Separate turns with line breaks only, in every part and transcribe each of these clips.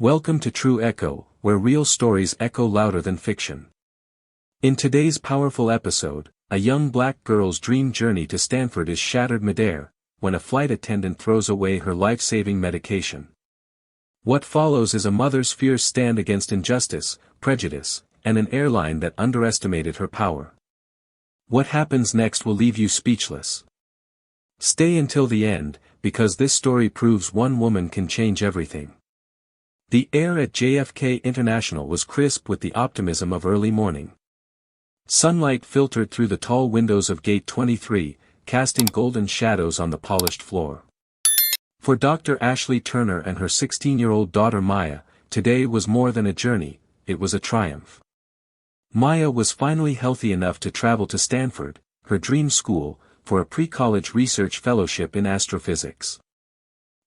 Welcome to True Echo, where real stories echo louder than fiction. In today's powerful episode, a young black girl's dream journey to Stanford is shattered midair, when a flight attendant throws away her life-saving medication. What follows is a mother's fierce stand against injustice, prejudice, and an airline that underestimated her power. What happens next will leave you speechless. Stay until the end, because this story proves one woman can change everything. The air at JFK International was crisp with the optimism of early morning. Sunlight filtered through the tall windows of Gate 23, casting golden shadows on the polished floor. For Dr. Ashley Turner and her 16-year-old daughter Maya, today was more than a journey, it was a triumph. Maya was finally healthy enough to travel to Stanford, her dream school, for a pre-college research fellowship in astrophysics.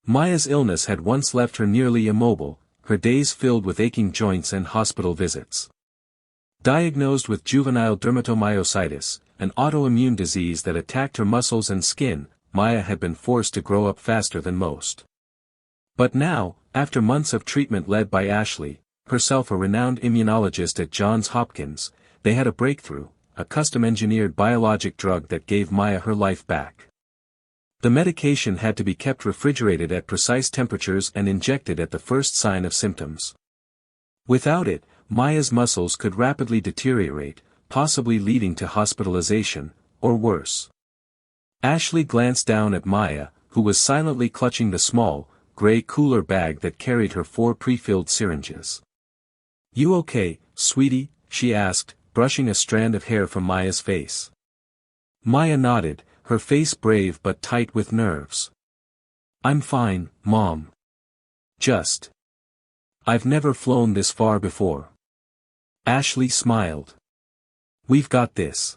Maya's illness had once left her nearly immobile, her days filled with aching joints and hospital visits. Diagnosed with juvenile dermatomyositis, an autoimmune disease that attacked her muscles and skin, Maya had been forced to grow up faster than most. But now, after months of treatment led by Ashley, herself a renowned immunologist at Johns Hopkins, they had a breakthrough, a custom-engineered biologic drug that gave Maya her life back. The medication had to be kept refrigerated at precise temperatures and injected at the first sign of symptoms. Without it, Maya's muscles could rapidly deteriorate, possibly leading to hospitalization, or worse. Ashley glanced down at Maya, who was silently clutching the small, gray cooler bag that carried her 4 pre-filled syringes. "You okay, sweetie?" she asked, brushing a strand of hair from Maya's face. Maya nodded, her face brave but tight with nerves. "I'm fine, Mom. I've never flown this far before." Ashley smiled. "We've got this.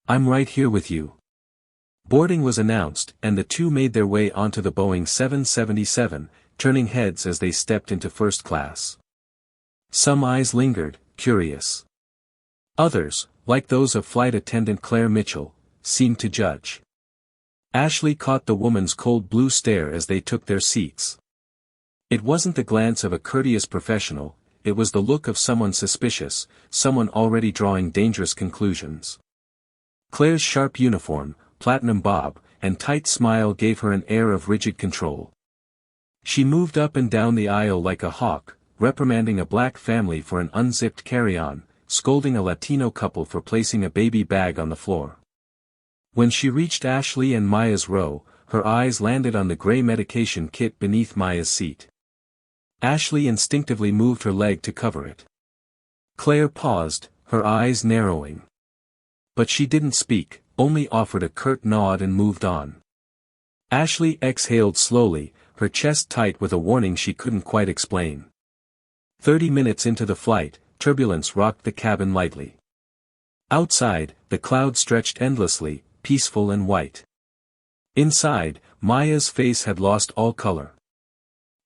I'm right here with you." Boarding was announced, and the two made their way onto the Boeing 777, turning heads as they stepped into first class. Some eyes lingered, curious. Others, like those of flight attendant Claire Mitchell, seemed to judge. Ashley caught the woman's cold blue stare as they took their seats. It wasn't the glance of a courteous professional, it was the look of someone suspicious, someone already drawing dangerous conclusions. Claire's sharp uniform, platinum bob, and tight smile gave her an air of rigid control. She moved up and down the aisle like a hawk, reprimanding a black family for an unzipped carry-on, scolding a Latino couple for placing a baby bag on the floor. When she reached Ashley and Maya's row, her eyes landed on the gray medication kit beneath Maya's seat. Ashley instinctively moved her leg to cover it. Claire paused, her eyes narrowing. But she didn't speak, only offered a curt nod and moved on. Ashley exhaled slowly, her chest tight with a warning she couldn't quite explain. 30 minutes into the flight, turbulence rocked the cabin lightly. Outside, the clouds stretched endlessly, peaceful and white. Inside, Maya's face had lost all color.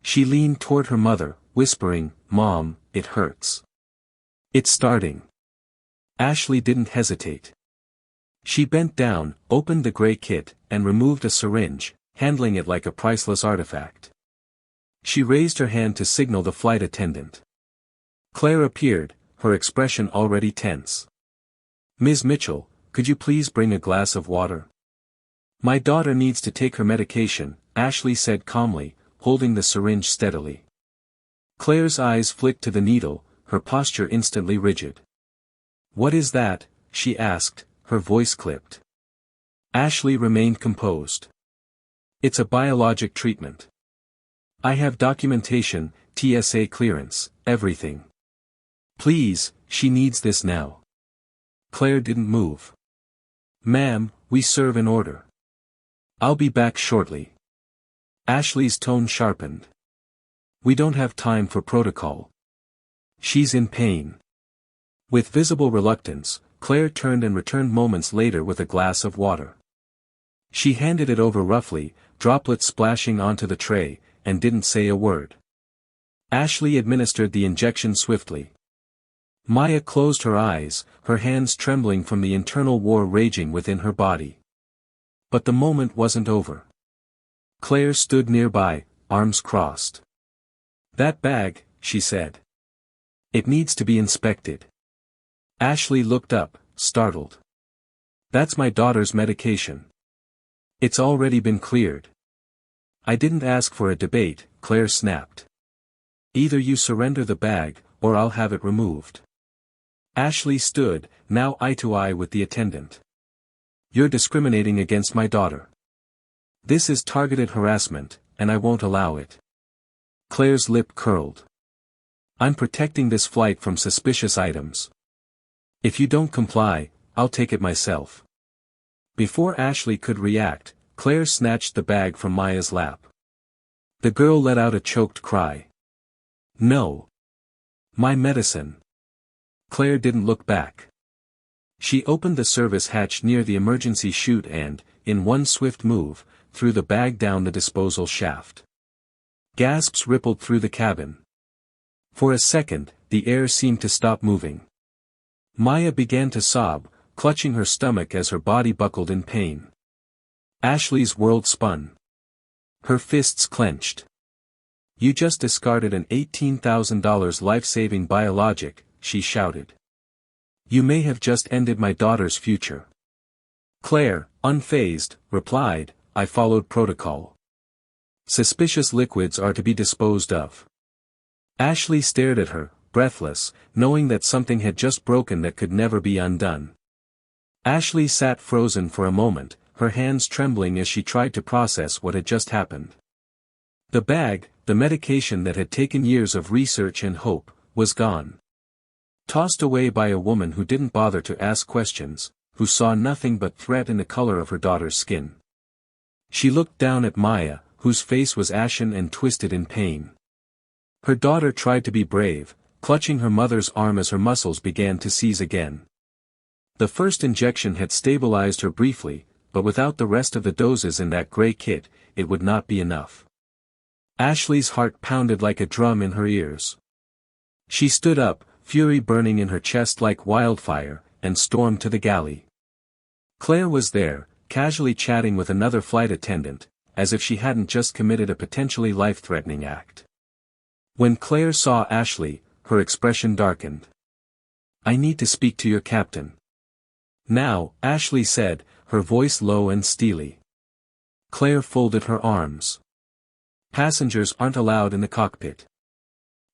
She leaned toward her mother, whispering, "Mom, it hurts. It's starting." Ashley didn't hesitate. She bent down, opened the gray kit, and removed a syringe, handling it like a priceless artifact. She raised her hand to signal the flight attendant. Claire appeared, her expression already tense. "Ms. Mitchell, could you please bring a glass of water?" "My daughter needs to take her medication," Ashley said calmly, holding the syringe steadily. Claire's eyes flicked to the needle, her posture instantly rigid. "What is that?" she asked, her voice clipped. Ashley remained composed. "It's a biologic treatment. I have documentation, TSA clearance, everything. Please, she needs this now." Claire didn't move. "Ma'am, we serve an order. I'll be back shortly." Ashley's tone sharpened. "We don't have time for protocol. She's in pain." With visible reluctance, Claire turned and returned moments later with a glass of water. She handed it over roughly, droplets splashing onto the tray, and didn't say a word. Ashley administered the injection swiftly. Maya closed her eyes, her hands trembling from the internal war raging within her body. But the moment wasn't over. Claire stood nearby, arms crossed. That bag, she said. It needs to be inspected. Ashley looked up, startled. That's my daughter's medication. It's already been cleared. I didn't ask for a debate, Claire snapped. Either you surrender the bag, or I'll have it removed. Ashley stood, now eye to eye with the attendant. You're discriminating against my daughter. This is targeted harassment, and I won't allow it. Claire's lip curled. I'm protecting this flight from suspicious items. If you don't comply, I'll take it myself. Before Ashley could react, Claire snatched the bag from Maya's lap. The girl let out a choked cry. No. My medicine. Claire didn't look back. She opened the service hatch near the emergency chute and, in one swift move, threw the bag down the disposal shaft. Gasps rippled through the cabin. For a second, the air seemed to stop moving. Maya began to sob, clutching her stomach as her body buckled in pain. Ashley's world spun. Her fists clenched. You just discarded an $18,000 life-saving biologic, she shouted. You may have just ended my daughter's future. Claire, unfazed, replied, I followed protocol. Suspicious liquids are to be disposed of. Ashley stared at her, breathless, knowing that something had just broken that could never be undone. Ashley sat frozen for a moment, her hands trembling as she tried to process what had just happened. The bag, the medication that had taken years of research and hope, was gone. Tossed away by a woman who didn't bother to ask questions, who saw nothing but threat in the color of her daughter's skin. She looked down at Maya, whose face was ashen and twisted in pain. Her daughter tried to be brave, clutching her mother's arm as her muscles began to seize again. The first injection had stabilized her briefly, but without the rest of the doses in that gray kit, it would not be enough. Ashley's heart pounded like a drum in her ears. She stood up, fury burning in her chest like wildfire, and stormed to the galley. Claire was there, casually chatting with another flight attendant, as if she hadn't just committed a potentially life-threatening act. When Claire saw Ashley, her expression darkened. I need to speak to your captain. Now, Ashley said, her voice low and steely. Claire folded her arms. Passengers aren't allowed in the cockpit.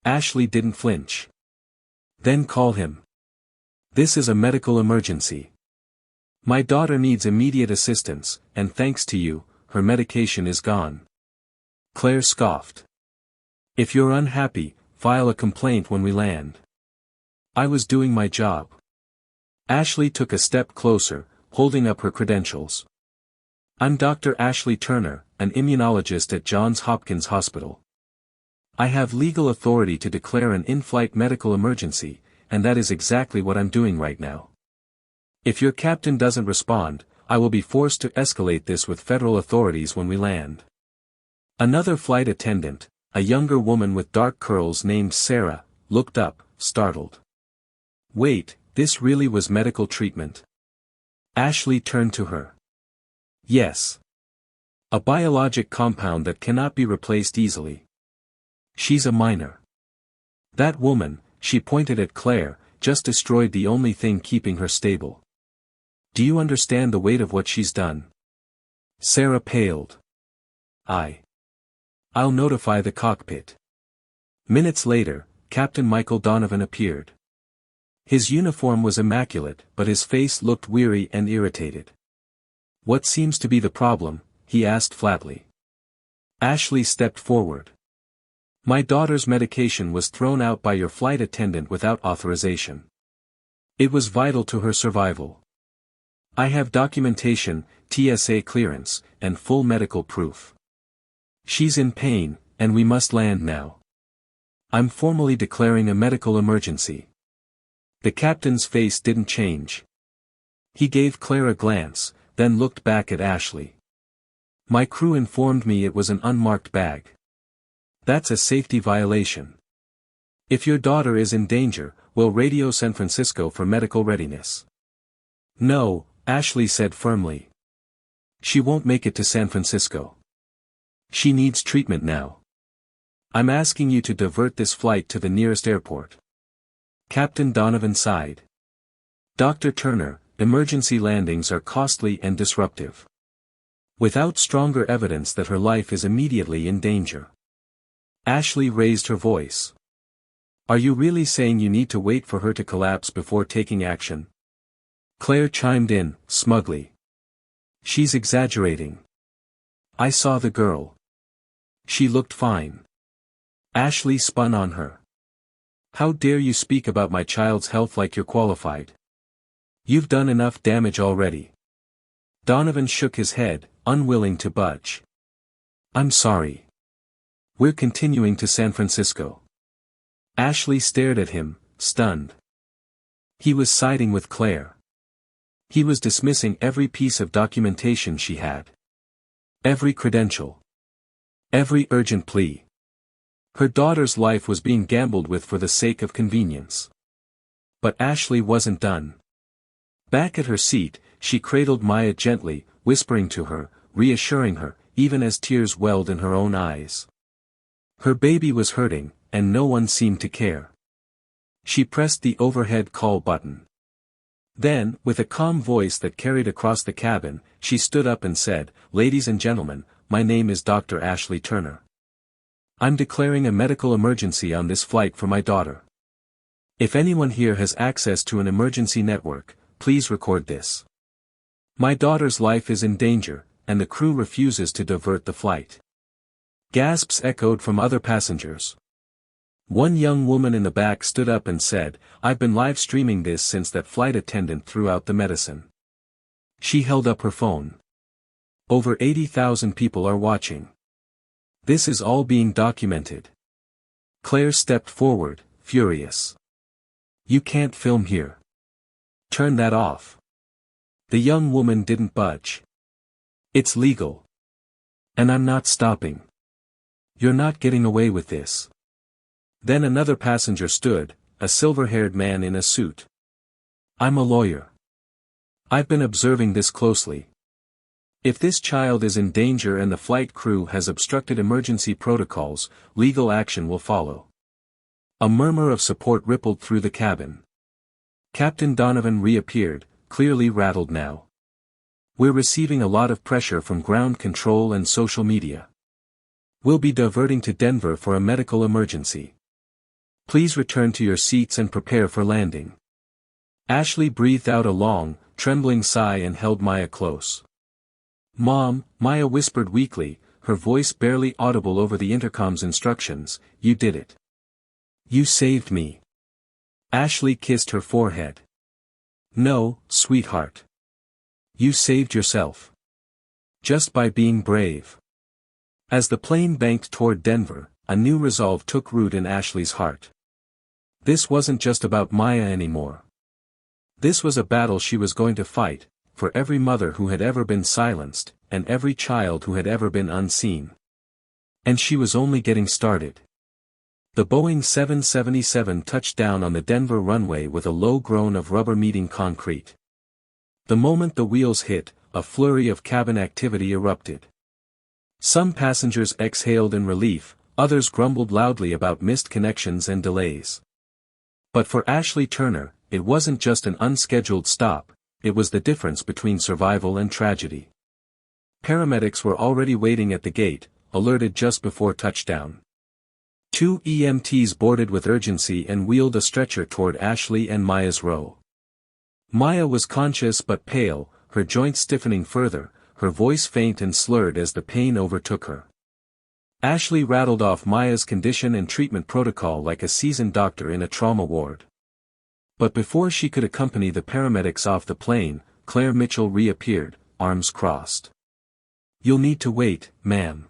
Ashley didn't flinch. Then call him. This is a medical emergency. My daughter needs immediate assistance, and thanks to you, her medication is gone. Claire scoffed. If you're unhappy, file a complaint when we land. I was doing my job. Ashley took a step closer, holding up her credentials. I'm Dr. Ashley Turner, an immunologist at Johns Hopkins Hospital. I have legal authority to declare an in-flight medical emergency, and that is exactly what I'm doing right now. If your captain doesn't respond, I will be forced to escalate this with federal authorities when we land. Another flight attendant, a younger woman with dark curls named Sarah, looked up, startled. Wait, this really was medical treatment? Ashley turned to her. Yes. A biologic compound that cannot be replaced easily. She's a minor. That woman, she pointed at Claire, just destroyed the only thing keeping her stable. Do you understand the weight of what she's done? Sarah paled. I'll notify the cockpit. Minutes later, Captain Michael Donovan appeared. His uniform was immaculate, but his face looked weary and irritated. What seems to be the problem? He asked flatly. Ashley stepped forward. My daughter's medication was thrown out by your flight attendant without authorization. It was vital to her survival. I have documentation, TSA clearance, and full medical proof. She's in pain, and we must land now. I'm formally declaring a medical emergency. The captain's face didn't change. He gave Claire a glance, then looked back at Ashley. My crew informed me it was an unmarked bag. That's a safety violation. If your daughter is in danger, we'll radio San Francisco for medical readiness. No, Ashley said firmly. She won't make it to San Francisco. She needs treatment now. I'm asking you to divert this flight to the nearest airport. Captain Donovan sighed. Dr. Turner, emergency landings are costly and disruptive. Without stronger evidence that her life is immediately in danger. Ashley raised her voice. Are you really saying you need to wait for her to collapse before taking action? Claire chimed in, smugly. She's exaggerating. I saw the girl. She looked fine. Ashley spun on her. How dare you speak about my child's health like you're qualified? You've done enough damage already. Donovan shook his head, unwilling to budge. I'm sorry. We're continuing to San Francisco. Ashley stared at him, stunned. He was siding with Claire. He was dismissing every piece of documentation she had. Every credential. Every urgent plea. Her daughter's life was being gambled with for the sake of convenience. But Ashley wasn't done. Back at her seat, she cradled Maya gently, whispering to her, reassuring her, even as tears welled in her own eyes. Her baby was hurting, and no one seemed to care. She pressed the overhead call button. Then, with a calm voice that carried across the cabin, she stood up and said, Ladies and gentlemen, my name is Dr. Ashley Turner. I'm declaring a medical emergency on this flight for my daughter. If anyone here has access to an emergency network, please record this. My daughter's life is in danger, and the crew refuses to divert the flight. Gasps echoed from other passengers. One young woman in the back stood up and said, I've been live streaming this since that flight attendant threw out the medicine. She held up her phone. Over 80,000 people are watching. This is all being documented. Claire stepped forward, furious. You can't film here. Turn that off. The young woman didn't budge. It's legal. And I'm not stopping. You're not getting away with this. Then another passenger stood, a silver-haired man in a suit. I'm a lawyer. I've been observing this closely. If this child is in danger and the flight crew has obstructed emergency protocols, legal action will follow. A murmur of support rippled through the cabin. Captain Donovan reappeared, clearly rattled now. We're receiving a lot of pressure from ground control and social media. We'll be diverting to Denver for a medical emergency. Please return to your seats and prepare for landing. Ashley breathed out a long, trembling sigh and held Maya close. Mom, Maya whispered weakly, her voice barely audible over the intercom's instructions, you did it. You saved me. Ashley kissed her forehead. No, sweetheart. You saved yourself. Just by being brave. As the plane banked toward Denver, a new resolve took root in Ashley's heart. This wasn't just about Maya anymore. This was a battle she was going to fight, for every mother who had ever been silenced, and every child who had ever been unseen. And she was only getting started. The Boeing 777 touched down on the Denver runway with a low groan of rubber meeting concrete. The moment the wheels hit, a flurry of cabin activity erupted. Some passengers exhaled in relief, others grumbled loudly about missed connections and delays. But for Ashley Turner, it wasn't just an unscheduled stop, it was the difference between survival and tragedy. Paramedics were already waiting at the gate, alerted just before touchdown. 2 EMTs boarded with urgency and wheeled a stretcher toward Ashley and Maya's row. Maya was conscious but pale, her joints stiffening further, her voice faint and slurred as the pain overtook her. Ashley rattled off Maya's condition and treatment protocol like a seasoned doctor in a trauma ward. But before she could accompany the paramedics off the plane, Claire Mitchell reappeared, arms crossed. You'll need to wait, ma'am.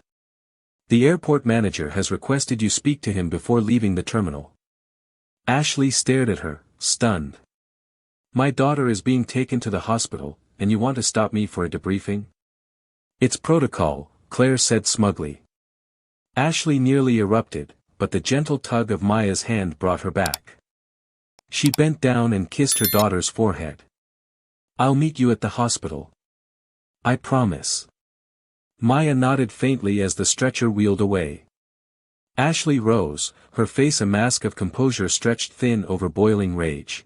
The airport manager has requested you speak to him before leaving the terminal. Ashley stared at her, stunned. My daughter is being taken to the hospital, and you want to stop me for a debriefing? It's protocol, Claire said smugly. Ashley nearly erupted, but the gentle tug of Maya's hand brought her back. She bent down and kissed her daughter's forehead. I'll meet you at the hospital. I promise. Maya nodded faintly as the stretcher wheeled away. Ashley rose, her face a mask of composure stretched thin over boiling rage.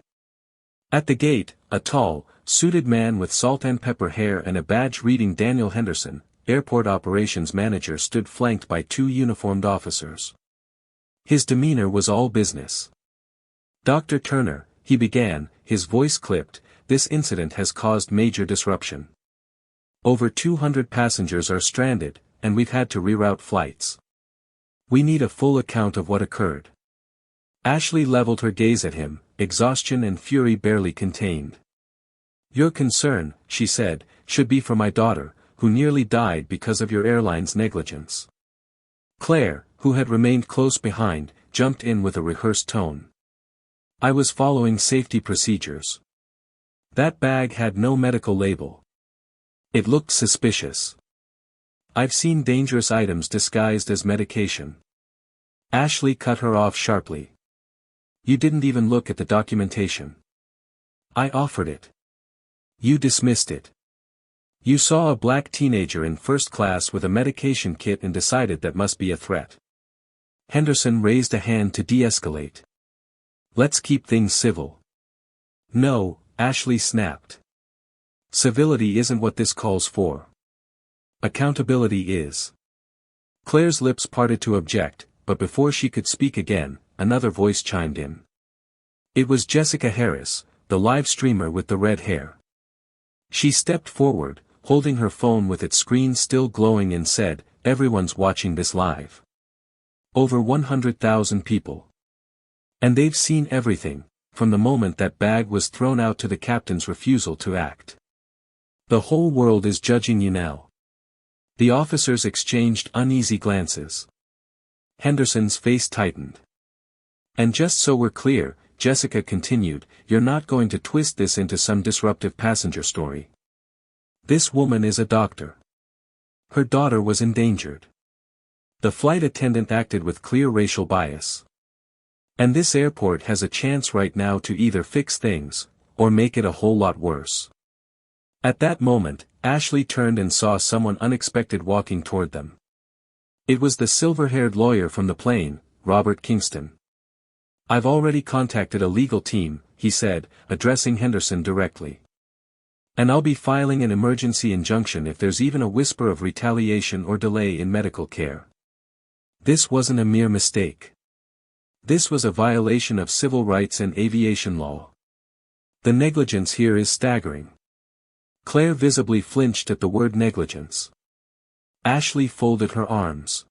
At the gate, a tall, suited man with salt and pepper hair and a badge reading Daniel Henderson, airport operations manager, stood flanked by two uniformed officers. His demeanor was all business. "Dr. Turner," he began, his voice clipped, "this incident has caused major disruption. Over 200 passengers are stranded, and we've had to reroute flights. We need a full account of what occurred." Ashley leveled her gaze at him, exhaustion and fury barely contained. "Your concern," she said, "should be for my daughter, who nearly died because of your airline's negligence." Claire, who had remained close behind, jumped in with a rehearsed tone. "I was following safety procedures. That bag had no medical label. It looked suspicious. I've seen dangerous items disguised as medication." Ashley cut her off sharply. "You didn't even look at the documentation. I offered it. You dismissed it. You saw a black teenager in first class with a medication kit and decided that must be a threat." Henderson raised a hand to de-escalate. "Let's keep things civil." "No," Ashley snapped. "Civility isn't what this calls for. Accountability is." Claire's lips parted to object, but before she could speak again, another voice chimed in. It was Jessica Harris, the live streamer with the red hair. She stepped forward, holding her phone with its screen still glowing, and said, "Everyone's watching this live. Over 100,000 people. And they've seen everything, from the moment that bag was thrown out to the captain's refusal to act. The whole world is judging you now." The officers exchanged uneasy glances. Henderson's face tightened. "And just so we're clear," Jessica continued, "you're not going to twist this into some disruptive passenger story. This woman is a doctor. Her daughter was endangered. The flight attendant acted with clear racial bias. And this airport has a chance right now to either fix things, or make it a whole lot worse." At that moment, Ashley turned and saw someone unexpected walking toward them. It was the silver-haired lawyer from the plane, Robert Kingston. "I've already contacted a legal team," he said, addressing Henderson directly. "And I'll be filing an emergency injunction if there's even a whisper of retaliation or delay in medical care. This wasn't a mere mistake. This was a violation of civil rights and aviation law. The negligence here is staggering." Claire visibly flinched at the word negligence. Ashley folded her arms.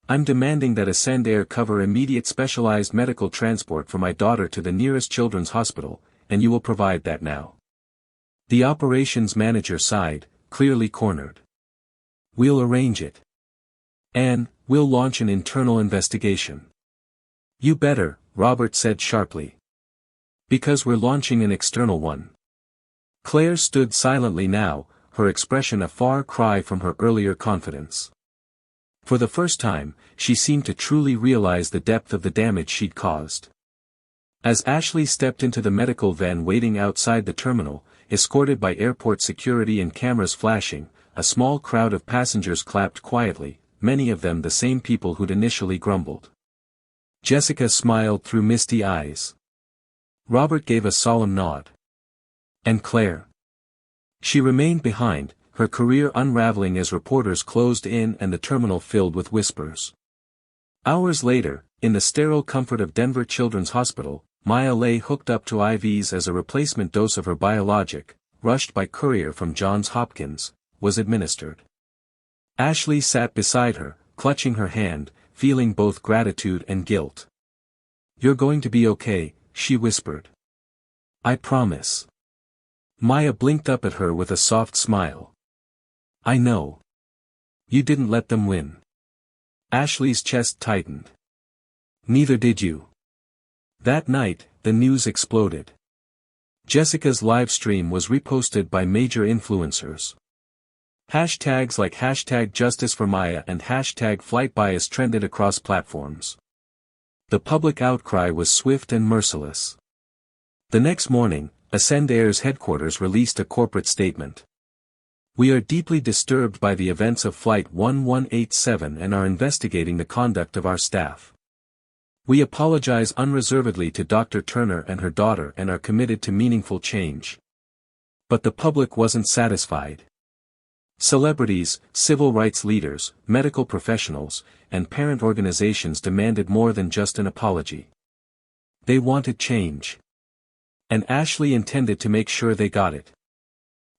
"I'm demanding that Attendant cover immediate specialized medical transport for my daughter to the nearest children's hospital, and you will provide that now." The operations manager sighed, clearly cornered. "We'll arrange it. And, we'll launch an internal investigation." "You better," Robert said sharply. "Because we're launching an external one." Claire stood silently now, her expression a far cry from her earlier confidence. For the first time, she seemed to truly realize the depth of the damage she'd caused. As Ashley stepped into the medical van waiting outside the terminal, escorted by airport security and cameras flashing, a small crowd of passengers clapped quietly, many of them the same people who'd initially grumbled. Jessica smiled through misty eyes. Robert gave a solemn nod. And Claire? She remained behind, her career unraveling as reporters closed in and the terminal filled with whispers. Hours later, in the sterile comfort of Denver Children's Hospital, Maya lay hooked up to IVs as a replacement dose of her biologic, rushed by courier from Johns Hopkins, was administered. Ashley sat beside her, clutching her hand, feeling both gratitude and guilt. "You're going to be okay," she whispered. "I promise." Maya blinked up at her with a soft smile. "I know. You didn't let them win." Ashley's chest tightened. "Neither did you." That night, the news exploded. Jessica's live stream was reposted by major influencers. Hashtags like #JusticeForMaya and #FlightBias trended across platforms. The public outcry was swift and merciless. The next morning, Ascend Air's headquarters released a corporate statement. We are deeply disturbed by the events of Flight 1187 and are investigating the conduct of our staff. We apologize unreservedly to Dr. Turner and her daughter and are committed to meaningful change. But the public wasn't satisfied. Celebrities, civil rights leaders, medical professionals, and parent organizations demanded more than just an apology. They wanted change. And Ashley intended to make sure they got it.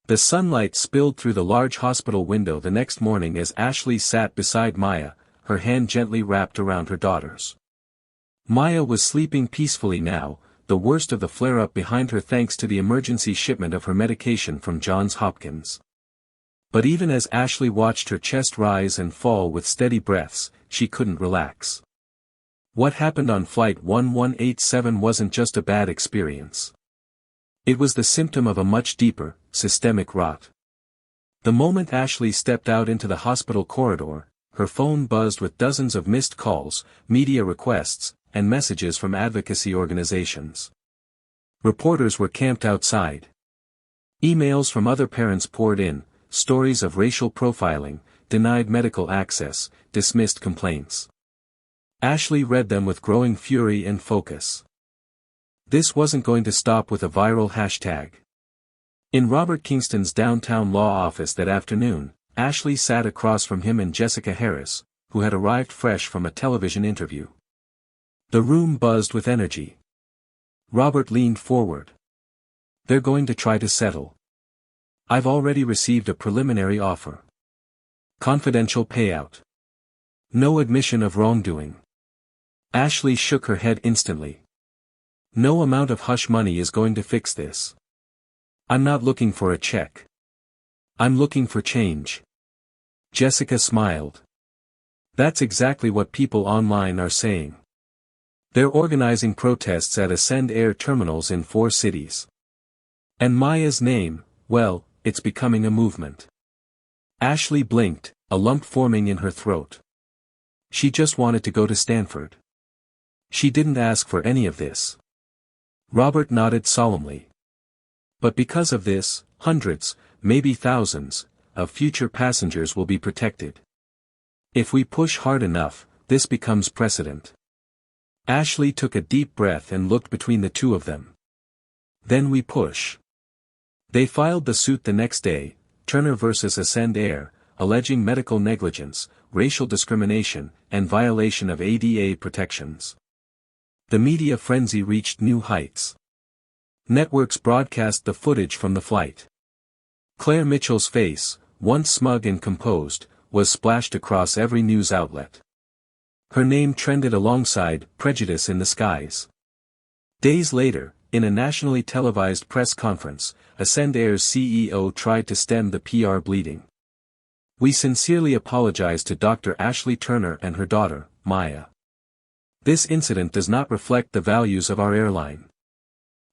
The sunlight spilled through the large hospital window the next morning as Ashley sat beside Maya, her hand gently wrapped around her daughter's. Maya was sleeping peacefully now, the worst of the flare-up behind her thanks to the emergency shipment of her medication from Johns Hopkins. But even as Ashley watched her chest rise and fall with steady breaths, she couldn't relax. What happened on Flight 1187 wasn't just a bad experience. It was the symptom of a much deeper, systemic rot. The moment Ashley stepped out into the hospital corridor, her phone buzzed with dozens of missed calls, media requests, and messages from advocacy organizations. Reporters were camped outside. Emails from other parents poured in, stories of racial profiling, denied medical access, dismissed complaints. Ashley read them with growing fury and focus. This wasn't going to stop with a viral hashtag. In Robert Kingston's downtown law office that afternoon, Ashley sat across from him and Jessica Harris, who had arrived fresh from a television interview. The room buzzed with energy. Robert leaned forward. They're going to try to settle. I've already received a preliminary offer. Confidential payout. No admission of wrongdoing. Ashley shook her head instantly. No amount of hush money is going to fix this. I'm not looking for a check. I'm looking for change. Jessica smiled. That's exactly what people online are saying. They're organizing protests at Ascend Air terminals in 4 cities. And Maya's name, well, it's becoming a movement. Ashley blinked, a lump forming in her throat. She just wanted to go to Stanford. She didn't ask for any of this. Robert nodded solemnly. But because of this, hundreds, maybe thousands, of future passengers will be protected. If we push hard enough, this becomes precedent. Ashley took a deep breath and looked between the two of them. Then we push. They filed the suit the next day, Turner versus Ascend Air, alleging medical negligence, racial discrimination, and violation of ADA protections. The media frenzy reached new heights. Networks broadcast the footage from the flight. Claire Mitchell's face, once smug and composed, was splashed across every news outlet. Her name trended alongside Prejudice in the skies. Days later, in a nationally televised press conference, Ascend Air's CEO tried to stem the PR bleeding. We sincerely apologize to Dr. Ashley Turner and her daughter, Maya. This incident does not reflect the values of our airline.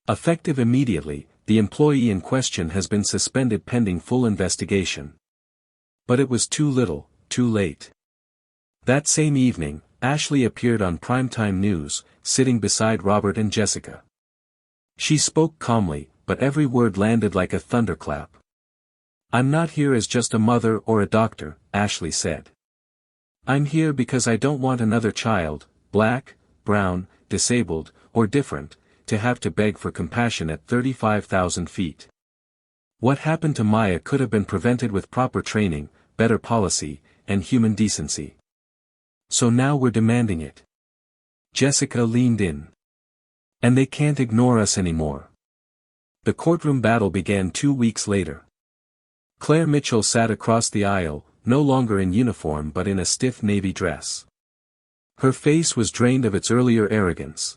Effective immediately, the employee in question has been suspended pending full investigation. But it was too little, too late. That same evening, Ashley appeared on primetime news, sitting beside Robert and Jessica. She spoke calmly, but every word landed like a thunderclap. I'm not here as just a mother or a doctor, Ashley said. I'm here because I don't want another child, black, brown, disabled, or different, to have to beg for compassion at 35,000 feet. What happened to Maya could have been prevented with proper training, better policy, and human decency. So now we're demanding it. Jessica leaned in. And they can't ignore us anymore. The courtroom battle began 2 weeks later. Claire Mitchell sat across the aisle, no longer in uniform but in a stiff navy dress. Her face was drained of its earlier arrogance.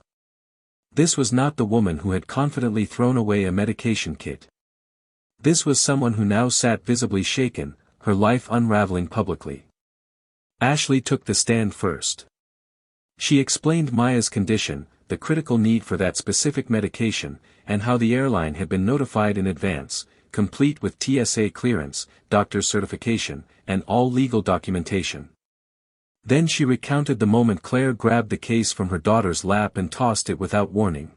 This was not the woman who had confidently thrown away a medication kit. This was someone who now sat visibly shaken, her life unraveling publicly. Ashley took the stand first. She explained Maya's condition, the critical need for that specific medication, and how the airline had been notified in advance, complete with TSA clearance, doctor's certification, and all legal documentation. Then she recounted the moment Claire grabbed the case from her daughter's lap and tossed it without warning.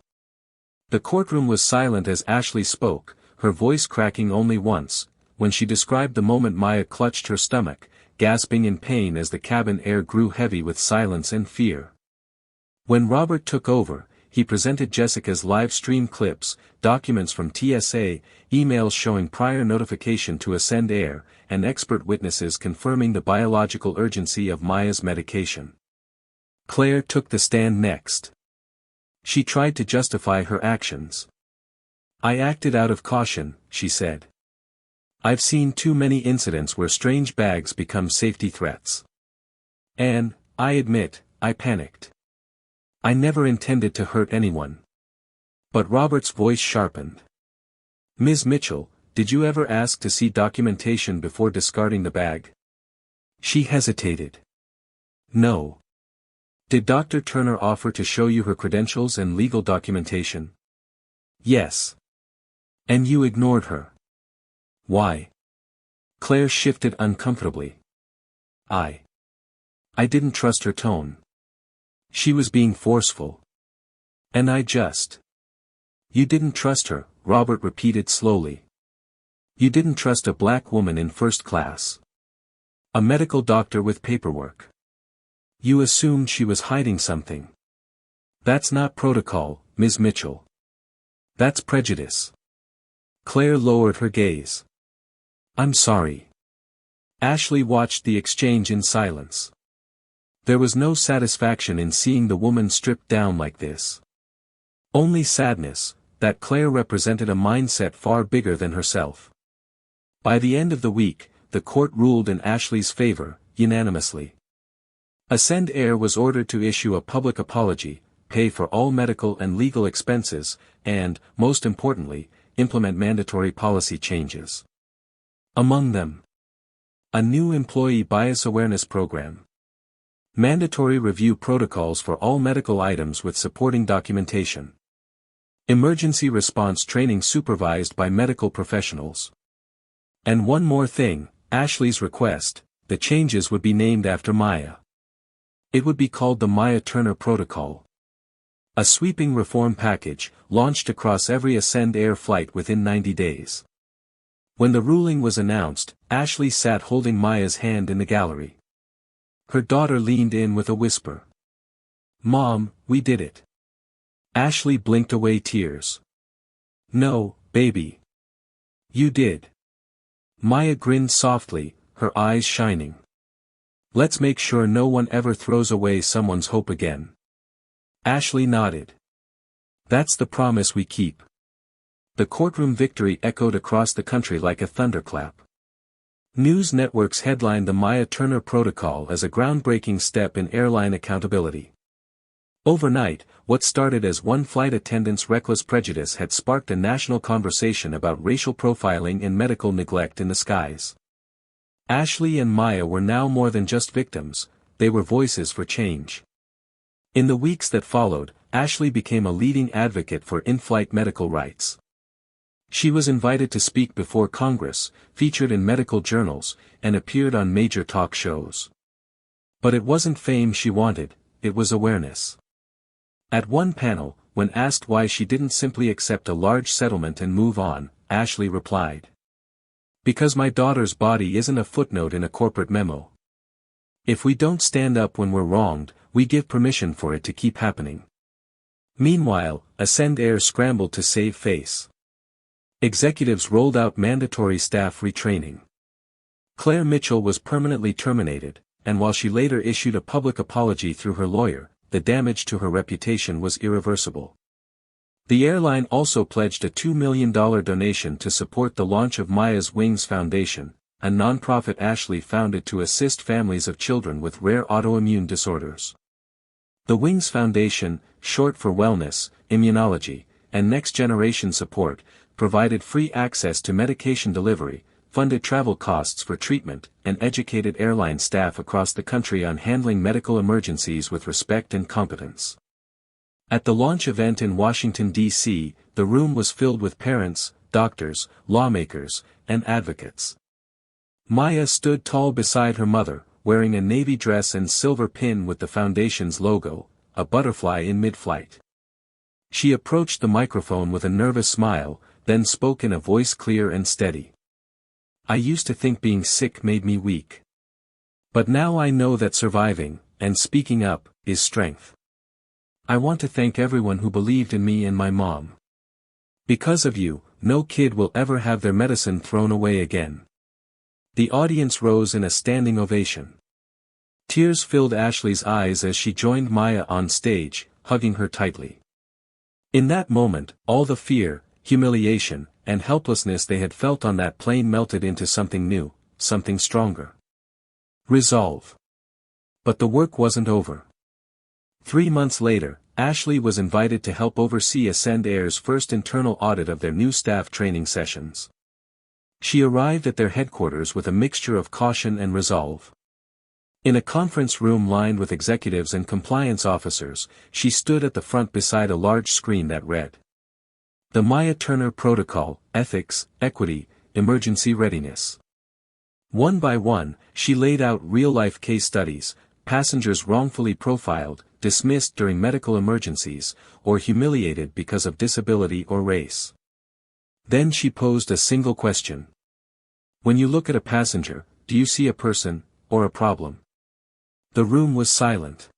The courtroom was silent as Ashley spoke, her voice cracking only once, when she described the moment Maya clutched her stomach, gasping in pain as the cabin air grew heavy with silence and fear. When Robert took over, he presented Jessica's live stream clips, documents from TSA, emails showing prior notification to Ascend Air, and expert witnesses confirming the biological urgency of Maya's medication. Claire took the stand next. She tried to justify her actions. "I acted out of caution," she said. "I've seen too many incidents where strange bags become safety threats. And, I admit, I panicked. I never intended to hurt anyone." But Robert's voice sharpened. "Ms. Mitchell, did you ever ask to see documentation before discarding the bag?" She hesitated. "No." "Did Dr. Turner offer to show you her credentials and legal documentation?" "Yes." "And you ignored her? Why?" Claire shifted uncomfortably. I didn't trust her tone. She was being forceful. And I just." "You didn't trust her," Robert repeated slowly. "You didn't trust a black woman in first class. A medical doctor with paperwork. You assumed she was hiding something. That's not protocol, Ms. Mitchell. That's prejudice." Claire lowered her gaze. "I'm sorry." Ashley watched the exchange in silence. There was no satisfaction in seeing the woman stripped down like this. Only sadness, that Claire represented a mindset far bigger than herself. By the end of the week, the court ruled in Ashley's favor, unanimously. Ascend Air was ordered to issue a public apology, pay for all medical and legal expenses, and, most importantly, implement mandatory policy changes. Among them, a new employee bias awareness program. Mandatory review protocols for all medical items with supporting documentation. Emergency response training supervised by medical professionals. And one more thing, Ashley's request, the changes would be named after Maya. It would be called the Maya Turner Protocol. A sweeping reform package, launched across every Ascend Air flight within 90 days. When the ruling was announced, Ashley sat holding Maya's hand in the gallery. Her daughter leaned in with a whisper. "Mom, we did it." Ashley blinked away tears. "No, baby. You did." Maya grinned softly, her eyes shining. "Let's make sure no one ever throws away someone's hope again." Ashley nodded. "That's the promise we keep." The courtroom victory echoed across the country like a thunderclap. News networks headlined the Maya Turner Protocol as a groundbreaking step in airline accountability. Overnight, what started as one flight attendant's reckless prejudice had sparked a national conversation about racial profiling and medical neglect in the skies. Ashley and Maya were now more than just victims, they were voices for change. In the weeks that followed, Ashley became a leading advocate for in-flight medical rights. She was invited to speak before Congress, featured in medical journals, and appeared on major talk shows. But it wasn't fame she wanted, it was awareness. At one panel, when asked why she didn't simply accept a large settlement and move on, Ashley replied. "Because my daughter's body isn't a footnote in a corporate memo. If we don't stand up when we're wronged, we give permission for it to keep happening." Meanwhile, Ascend Air scrambled to save face. Executives rolled out mandatory staff retraining. Claire Mitchell was permanently terminated, and while she later issued a public apology through her lawyer, the damage to her reputation was irreversible. The airline also pledged a $2 million donation to support the launch of Maya's Wings Foundation, a nonprofit Ashley founded to assist families of children with rare autoimmune disorders. The Wings Foundation, short for Wellness, Immunology, and Next Generation Support, provided free access to medication delivery, funded travel costs for treatment, and educated airline staff across the country on handling medical emergencies with respect and competence. At the launch event in Washington, D.C., the room was filled with parents, doctors, lawmakers, and advocates. Maya stood tall beside her mother, wearing a navy dress and silver pin with the foundation's logo, a butterfly in mid-flight. She approached the microphone with a nervous smile, then spoke in a voice clear and steady. I used to think being sick made me weak. But now I know that surviving, and speaking up, is strength. I want to thank everyone who believed in me and my mom. Because of you, no kid will ever have their medicine thrown away again." The audience rose in a standing ovation. Tears filled Ashley's eyes as she joined Maya on stage, hugging her tightly. In that moment, all the fear, humiliation, and helplessness they had felt on that plane melted into something new, something stronger. Resolve. But the work wasn't over. 3 months later, Ashley was invited to help oversee Ascend Air's first internal audit of their new staff training sessions. She arrived at their headquarters with a mixture of caution and resolve. In a conference room lined with executives and compliance officers, she stood at the front beside a large screen that read, "The Maya Turner Protocol, Ethics, Equity, Emergency Readiness." One by one, she laid out real-life case studies, passengers wrongfully profiled, dismissed during medical emergencies, or humiliated because of disability or race. Then she posed a single question. "When you look at a passenger, do you see a person, or a problem?" The room was silent.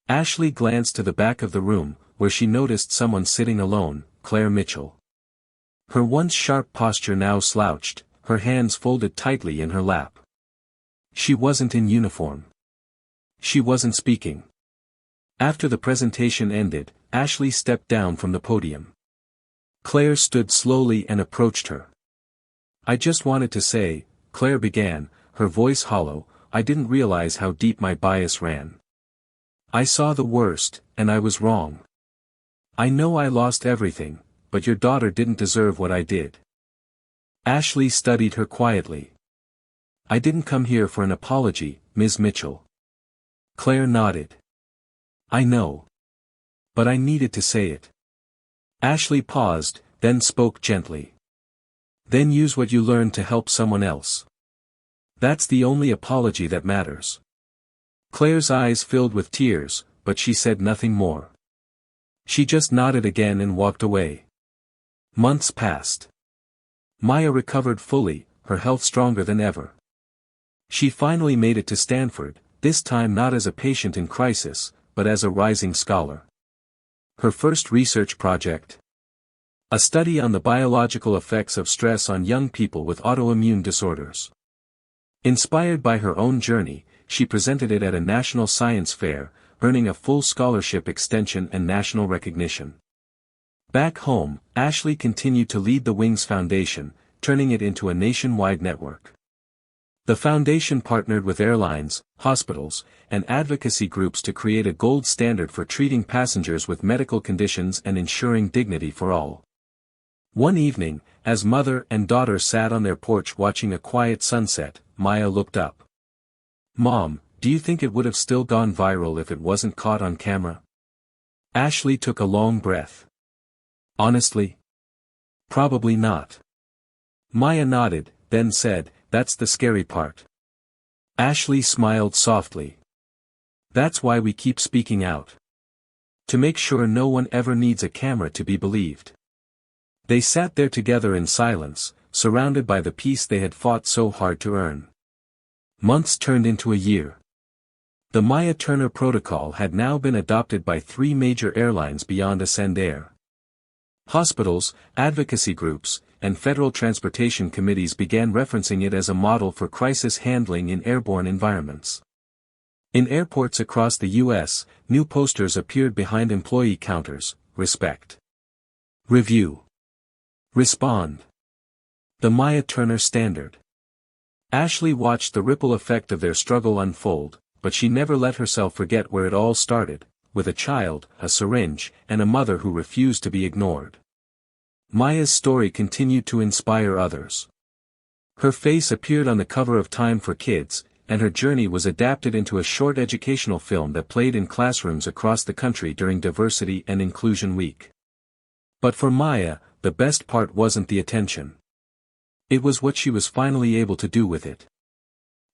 Ashley glanced to the back of the room, where she noticed someone sitting alone, Claire Mitchell. Her once sharp posture now slouched, her hands folded tightly in her lap. She wasn't in uniform. She wasn't speaking. After the presentation ended, Ashley stepped down from the podium. Claire stood slowly and approached her. "I just wanted to say," Claire began, her voice hollow, "I didn't realize how deep my bias ran. I saw the worst, and I was wrong. I know I lost everything, but your daughter didn't deserve what I did." Ashley studied her quietly. "I didn't come here for an apology, Ms. Mitchell." Claire nodded. "I know. But I needed to say it." Ashley paused, then spoke gently. "Then use what you learned to help someone else. That's the only apology that matters." Claire's eyes filled with tears, but she said nothing more. She just nodded again and walked away. Months passed. Maya recovered fully, her health stronger than ever. She finally made it to Stanford, this time not as a patient in crisis, but as a rising scholar. Her first research project? A study on the biological effects of stress on young people with autoimmune disorders. Inspired by her own journey, she presented it at a national science fair, earning a full scholarship extension and national recognition. Back home, Ashley continued to lead the Wings Foundation, turning it into a nationwide network. The foundation partnered with airlines, hospitals, and advocacy groups to create a gold standard for treating passengers with medical conditions and ensuring dignity for all. One evening, as mother and daughter sat on their porch watching a quiet sunset, Maya looked up. "Mom, do you think it would have still gone viral if it wasn't caught on camera?" Ashley took a long breath. "Honestly? Probably not." Maya nodded, then said, "That's the scary part." Ashley smiled softly. "That's why we keep speaking out. To make sure no one ever needs a camera to be believed." They sat there together in silence, surrounded by the peace they had fought so hard to earn. Months turned into a year. The Maya Turner Protocol had now been adopted by 3 major airlines beyond Ascend Air. Hospitals, advocacy groups, and federal transportation committees began referencing it as a model for crisis handling in airborne environments. In airports across the U.S., new posters appeared behind employee counters: "Respect. Review. Respond. The Maya Turner Standard." Ashley watched the ripple effect of their struggle unfold, but she never let herself forget where it all started, with a child, a syringe, and a mother who refused to be ignored. Maya's story continued to inspire others. Her face appeared on the cover of Time for Kids, and her journey was adapted into a short educational film that played in classrooms across the country during Diversity and Inclusion Week. But for Maya, the best part wasn't the attention. It was what she was finally able to do with it.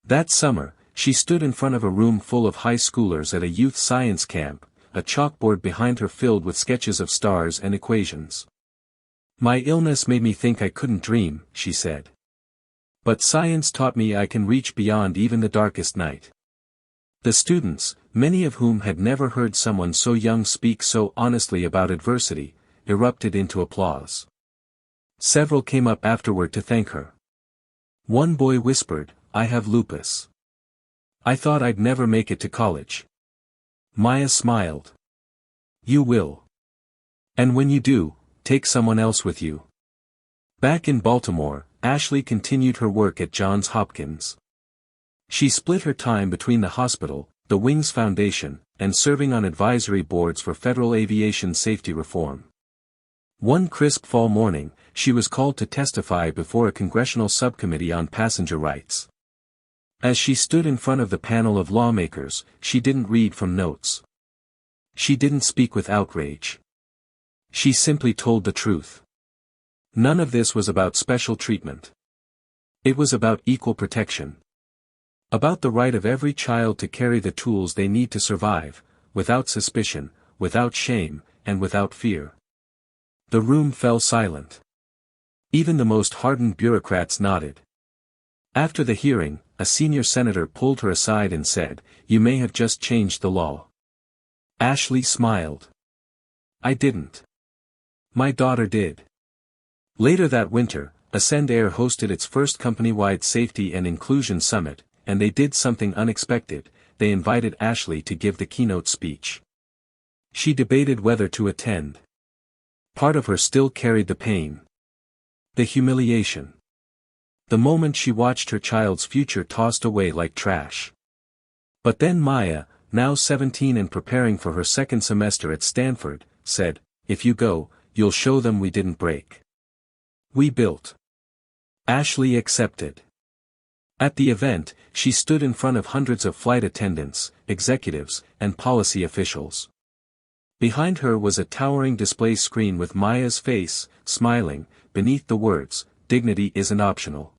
That summer, she stood in front of a room full of high schoolers at a youth science camp, a chalkboard behind her filled with sketches of stars and equations. "My illness made me think I couldn't dream," she said. But science taught me I can reach beyond even the darkest night. The students, many of whom had never heard someone so young speak so honestly about adversity, erupted into applause. Several came up afterward to thank her. One boy whispered, "I have lupus. I thought I'd never make it to college." Maya smiled. "You will. And when you do, take someone else with you." Back in Baltimore, Ashley continued her work at Johns Hopkins. She split her time between the hospital, the Wings Foundation, and serving on advisory boards for federal aviation safety reform. One crisp fall morning, she was called to testify before a congressional subcommittee on passenger rights. As she stood in front of the panel of lawmakers, she didn't read from notes. She didn't speak with outrage. She simply told the truth. None of this was about special treatment. It was about equal protection. About the right of every child to carry the tools they need to survive, without suspicion, without shame, and without fear. The room fell silent. Even the most hardened bureaucrats nodded. After the hearing, a senior senator pulled her aside and said, "You may have just changed the law." Ashley smiled. "I didn't. My daughter did." Later that winter, Ascend Air hosted its first company-wide safety and inclusion summit, and they did something unexpected. They invited Ashley to give the keynote speech. She debated whether to attend. Part of her still carried the pain. The humiliation. The moment she watched her child's future tossed away like trash. But then Maya, now 17 and preparing for her second semester at Stanford, said, "If you go, you'll show them we didn't break. We built." Ashley accepted. At the event, she stood in front of hundreds of flight attendants, executives, and policy officials. Behind her was a towering display screen with Maya's face, smiling, beneath the words, "Dignity isn't optional."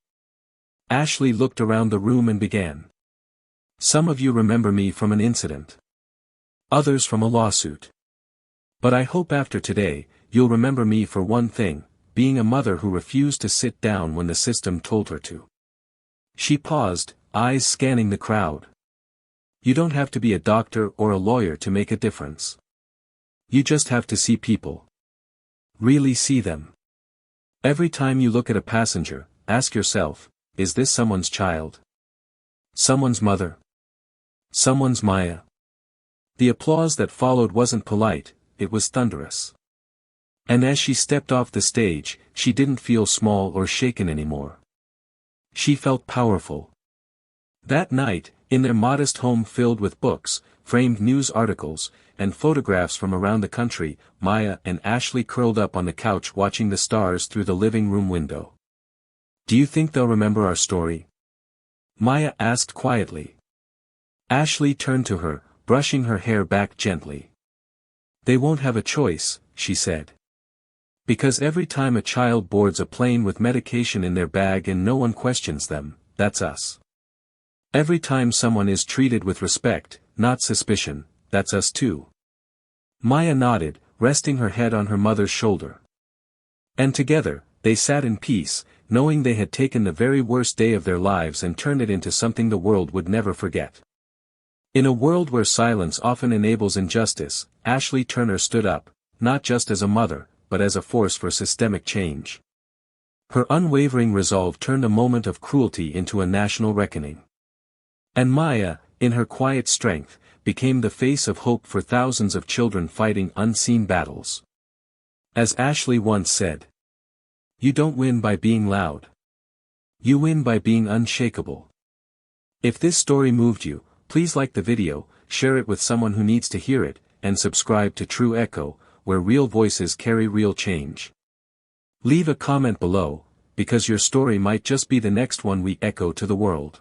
Ashley looked around the room and began. "Some of you remember me from an incident. Others from a lawsuit. But I hope after today, you'll remember me for one thing, being a mother who refused to sit down when the system told her to." She paused, eyes scanning the crowd. You don't have to be a doctor or a lawyer to make a difference. You just have to see people. Really see them. Every time you look at a passenger, ask yourself, is this someone's child? Someone's mother? Someone's Maya? The applause that followed wasn't polite, it was thunderous. And as she stepped off the stage, she didn't feel small or shaken anymore. She felt powerful. That night, in their modest home filled with books, framed news articles, and photographs from around the country, Maya and Ashley curled up on the couch watching the stars through the living room window. "Do you think they'll remember our story?" Maya asked quietly. Ashley turned to her, brushing her hair back gently. "They won't have a choice," she said. "Because every time a child boards a plane with medication in their bag and no one questions them, that's us. Every time someone is treated with respect, not suspicion, that's us too." Maya nodded, resting her head on her mother's shoulder. And together, they sat in peace, knowing they had taken the very worst day of their lives and turned it into something the world would never forget. In a world where silence often enables injustice, Ashley Turner stood up, not just as a mother, but as a force for systemic change. Her unwavering resolve turned a moment of cruelty into a national reckoning. And Maya, in her quiet strength, became the face of hope for thousands of children fighting unseen battles. As Ashley once said, "You don't win by being loud. You win by being unshakable." If this story moved you, please like the video, share it with someone who needs to hear it, and subscribe to True Echo, where real voices carry real change. Leave a comment below, because your story might just be the next one we echo to the world.